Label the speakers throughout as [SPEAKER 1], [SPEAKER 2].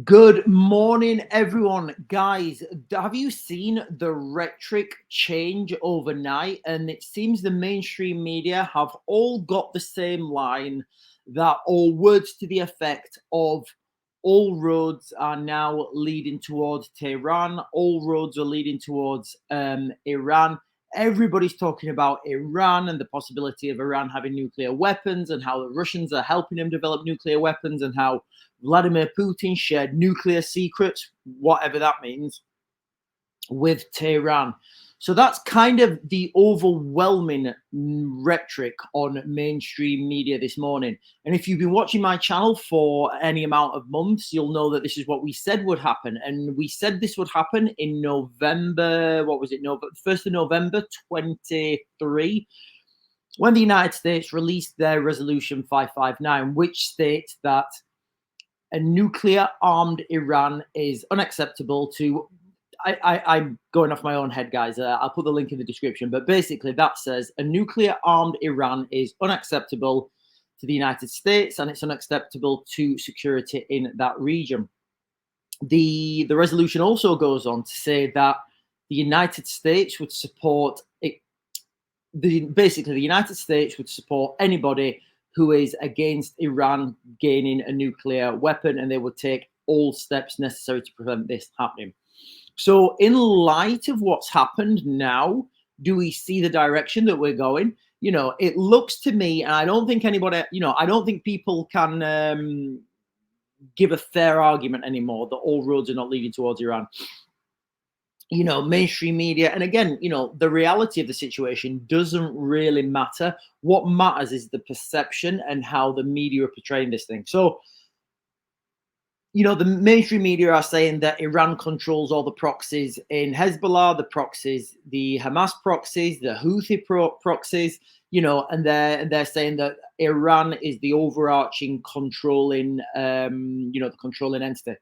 [SPEAKER 1] Good morning, everyone. Guys, have you seen the rhetoric change overnight? And it seems the mainstream media have all got the same line that all words to the effect of all roads are now leading towards Tehran, all roads are leading towards Iran. Everybody's talking about Iran and the possibility of Iran having nuclear weapons and how the Russians are helping them develop nuclear weapons and how Vladimir Putin shared nuclear secrets, whatever that means, with Tehran. So that's kind of the overwhelming rhetoric on mainstream media this morning. And if you've been watching my channel for any amount of months, you'll know that this is what we said would happen. And we said this would happen in November, what was it? November, 1st of November 23, when the United States released their Resolution 559, which states that a nuclear armed Iran is unacceptable to. I'm going off my own head, guys. I'll put the link in the description. But basically, that says a nuclear armed Iran is unacceptable to the United States and it's unacceptable to security in that region. The resolution also goes on to say that the United States would support it. Basically, the United States would support anybody who is against Iran gaining a nuclear weapon, and they would take all steps necessary to prevent this happening. So, in light of what's happened now, do we see the direction that we're going? You know, it looks to me, and I don't think anybody, I don't think people can give a fair argument anymore that all roads are not leading towards Iran. Mainstream media. And again, the reality of the situation doesn't really matter. What matters is the perception and how the media are portraying this thing. So, the mainstream media are saying that Iran controls all the proxies in Hezbollah, the proxies, the Hamas proxies, the Houthi proxies, and they're saying that Iran is the overarching controlling, the controlling entity.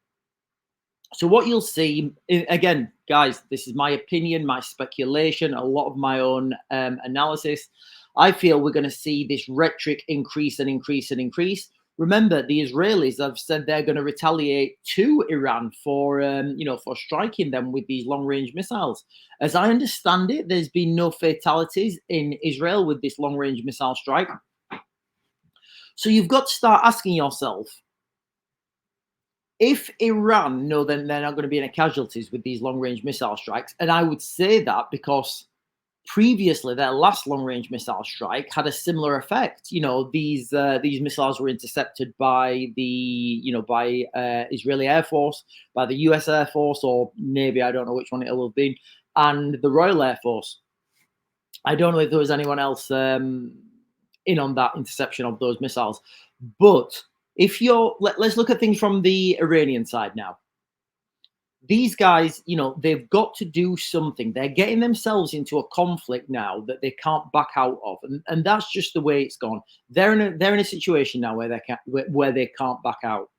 [SPEAKER 1] So what you'll see, again, guys, this is my opinion, my speculation, a lot of my own analysis. I feel we're going to see this rhetoric increase and increase and increase. Remember, the Israelis have said they're going to retaliate to Iran for, for striking them with these long-range missiles. As I understand it, there's been no fatalities in Israel with this long-range missile strike. So you've got to start asking yourself, if Iran know then they're not going to be any casualties with these long-range missile strikes, and I would say that because previously their last long-range missile strike had a similar effect. These missiles were intercepted by the Israeli Air Force, by the US Air Force or Navy, I don't know which one it will have been, and the Royal Air Force. I don't know if there was anyone else in on that interception of those missiles, but if let's look at things from the Iranian side now. These guys, they've got to do something. They're getting themselves into a conflict now that they can't back out of, and that's just the way it's gone. They're in a situation now where they can't back out.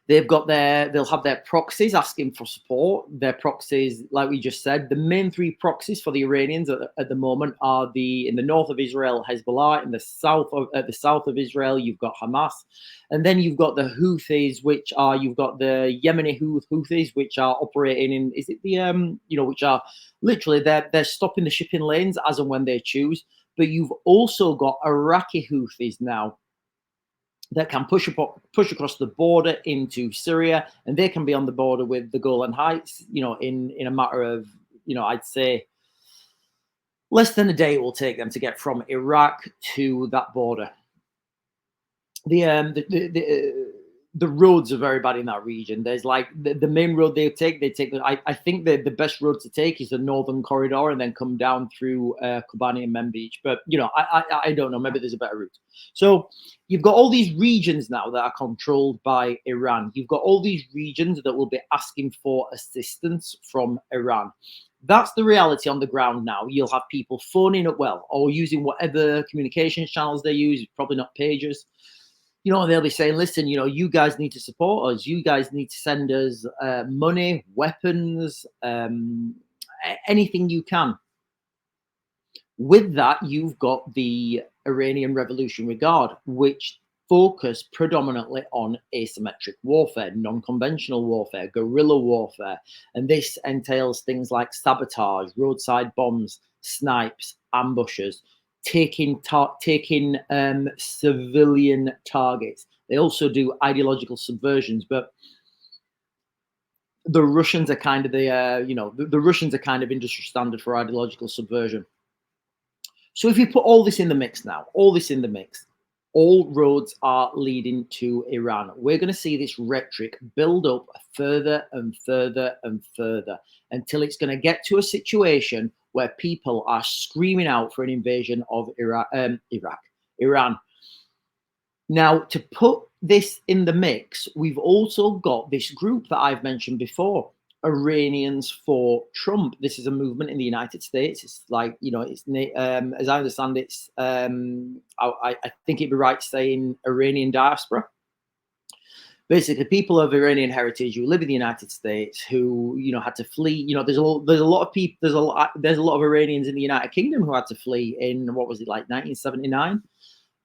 [SPEAKER 1] They'll have their proxies asking for support. Their proxies, like we just said, the main three proxies for the Iranians at the moment are in the north of Israel, Hezbollah. In the south of Israel, you've got Hamas, and then you've got the Houthis, you've got the Yemeni Houthis, which are operating in, which are literally they're stopping the shipping lanes as and when they choose. But you've also got Iraqi Houthis now that can push across the border into Syria, and they can be on the border with the Golan Heights, in a matter of, I'd say less than a day it will take them to get from Iraq to that border. The roads are very bad in that region. There's like the main road they take. I think the best road to take is the northern corridor and then come down through Kobani and Mem Beach. But I don't know. Maybe there's a better route. So you've got all these regions now that are controlled by Iran. You've got all these regions that will be asking for assistance from Iran. That's the reality on the ground now. You'll have people phoning up, or using whatever communications channels they use, probably not pages. They'll be saying, listen, you guys need to support us. You guys need to send us money, weapons, anything you can. With that, you've got the Iranian Revolutionary Guard, which focus predominantly on asymmetric warfare, non-conventional warfare, guerrilla warfare, and this entails things like sabotage, roadside bombs, snipes, ambushes, taking civilian targets. They also do ideological subversions, but the Russians are kind of the Russians are kind of industry standard for ideological subversion. So if you put all this in the mix now, all roads are leading to Iran. We're going to see this rhetoric build up further and further and further until it's going to get to a situation where people are screaming out for an invasion of Iran. Now, to put this in the mix, we've also got this group that I've mentioned before, Iranians for Trump. This is a movement in the United States. It's like, it's as I understand, it's I think it'd be right saying Iranian diaspora. Basically, people of Iranian heritage who live in the United States who had to flee. There's a lot of people. There's a lot of Iranians in the United Kingdom who had to flee in, what was it, like 1979.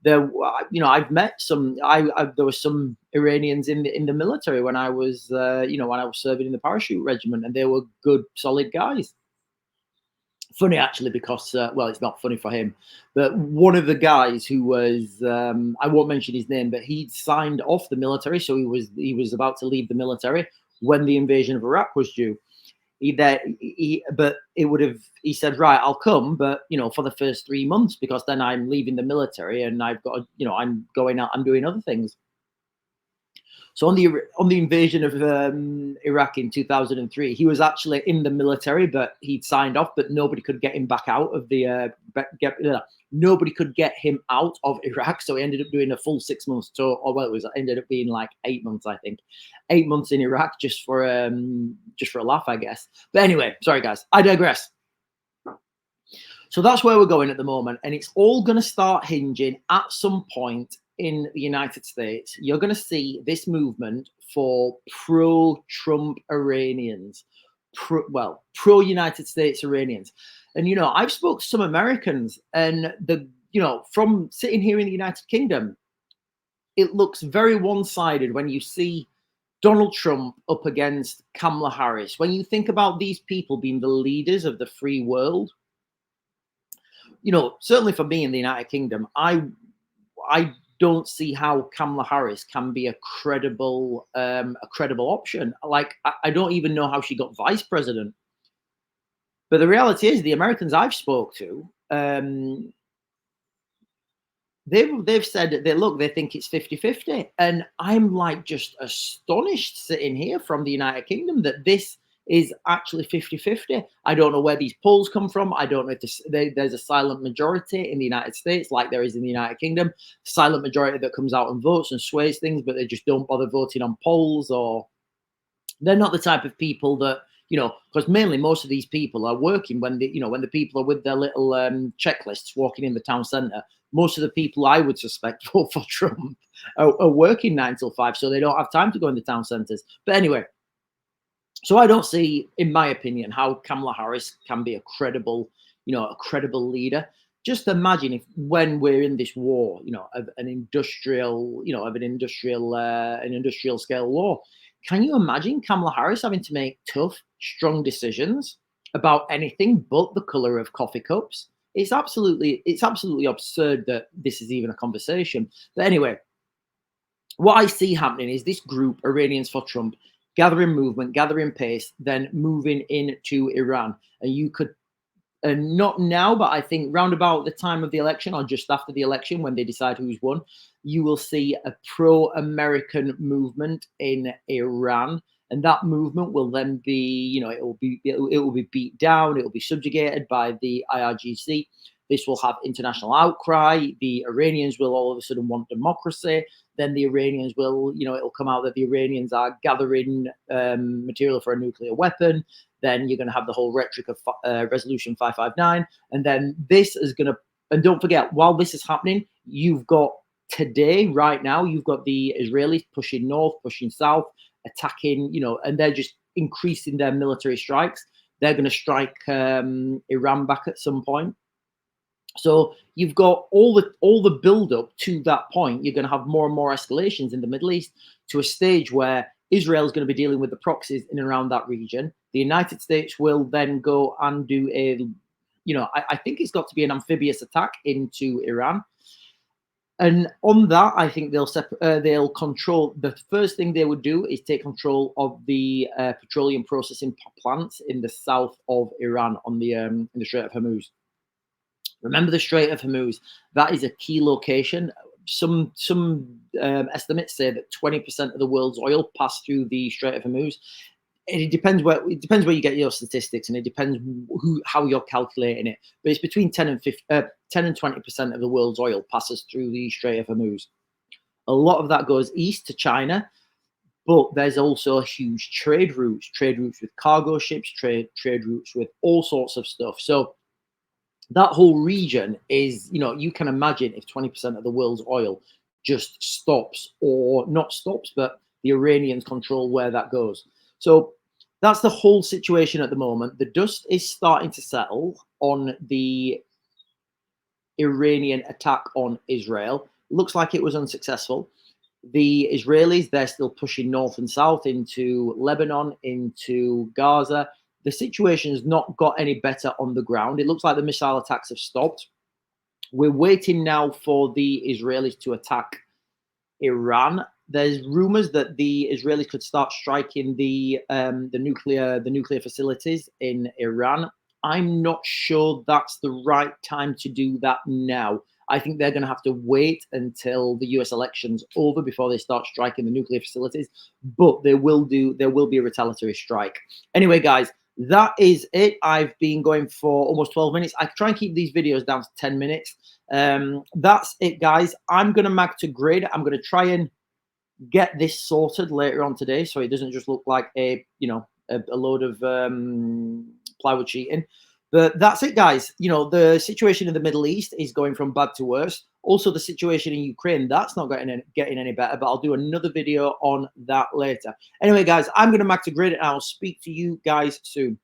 [SPEAKER 1] There, I've met some. There were some Iranians in the military when I was, when I was serving in the parachute regiment, and they were good, solid guys. Funny actually, because well, it's not funny for him, but one of the guys who was, I won't mention his name, but he'd signed off the military, so he was about to leave the military when the invasion of Iraq was due. He said, right, I'll come, but for the first 3 months, because then I'm leaving the military and I've got, I'm going out, I'm doing other things. So on the invasion of Iraq in 2003, he was actually in the military, but he'd signed off, but nobody could get him back out of the nobody could get him out of Iraq. So he ended up doing a full 6 months tour, or well, ended up being like 8 months, I think, 8 months in Iraq just for a laugh, I guess. But anyway, sorry guys, I digress. So that's where we're going at the moment, and it's all going to start hinging at some point in the United States. You're going to see this movement for pro-Trump Iranians, pro-United States Iranians. And, I've spoke to some Americans, and from sitting here in the United Kingdom, it looks very one-sided when you see Donald Trump up against Kamala Harris. When you think about these people being the leaders of the free world, certainly for me in the United Kingdom, I don't see how Kamala Harris can be a credible option. Like, I don't even know how she got vice president. But the reality is, the Americans I've spoke to, they've said that they think it's 50-50. And I'm like just astonished sitting here from the United Kingdom that this is actually 50-50. I don't know where these polls come from. I don't know if there's a silent majority in the United States like there is in the United Kingdom. Silent majority that comes out and votes and sways things, but they just don't bother voting on polls, or they're not the type of people that, because mainly most of these people are working when the people are with their little checklists walking in the town centre. Most of the people I would suspect vote for Trump are working 9 till 5, so they don't have time to go in the town centres. But anyway, so I don't see, in my opinion, how Kamala Harris can be a credible leader. Just imagine if, when we're in this war, of an industrial scale war, can you imagine Kamala Harris having to make tough, strong decisions about anything but the color of coffee cups? It's absolutely absurd that this is even a conversation. But anyway, what I see happening is this group, Iranians for Trump, gathering movement, gathering pace, then moving into Iran. And you could, not now, but I think round about the time of the election or just after the election, when they decide who's won, you will see a pro-American movement in Iran. And that movement will then be, it will be beat down. It will be subjugated by the IRGC. This will have international outcry. The Iranians will all of a sudden want democracy. Then the Iranians will, it'll come out that the Iranians are gathering material for a nuclear weapon. Then you're going to have the whole rhetoric of Resolution 559. And then this is going to, and don't forget, while this is happening, you've got today, right now, you've got the Israelis pushing north, pushing south, attacking, and they're just increasing their military strikes. They're going to strike Iran back at some point. So you've got all the build up to that point. You're going to have more and more escalations in the Middle East to a stage where Israel is going to be dealing with the proxies in and around that region. The United States will then go and do I think it's got to be an amphibious attack into Iran. And on that, I think they'll control. The first thing they would do is take control of the petroleum processing plants in the south of Iran on the in the Strait of Hormuz. Remember the Strait of Hormuz. That is a key location. Some estimates say that 20% of the world's oil passed through the Strait of Hormuz. It depends where you get your statistics, and it depends how you're calculating it. But it's between 10 and 20% of the world's oil passes through the Strait of Hormuz. A lot of that goes east to China, but there's also huge trade routes with cargo ships, trade routes with all sorts of stuff. So that whole region is, you can imagine if 20% of the world's oil just stops, or not stops, but the Iranians control where that goes. So that's the whole situation at the moment. The dust is starting to settle on the Iranian attack on Israel. Looks like it was unsuccessful. The Israelis, they're still pushing north and south into Lebanon, into Gaza. The situation has not got any better on the ground. It looks like the missile attacks have stopped. We're waiting now for the Israelis to attack Iran. There's rumors that the Israelis could start striking the nuclear facilities in Iran. I'm not sure that's the right time to do that now. I think they're going to have to wait until the US election's over before they start striking the nuclear facilities. But there will be a retaliatory strike. Anyway, guys, that is it. I've been going for almost 12 minutes. I try and keep these videos down to 10 minutes. That's it, guys. I'm going to mag to grid. I'm going to try and get this sorted later on today, so it doesn't just look like a load of plywood sheeting. But that's it, guys. The situation in the Middle East is going from bad to worse. Also, the situation in Ukraine, that's not getting any better, but I'll do another video on that later. Anyway, guys, I'm going to mag to grid, and I'll speak to you guys soon.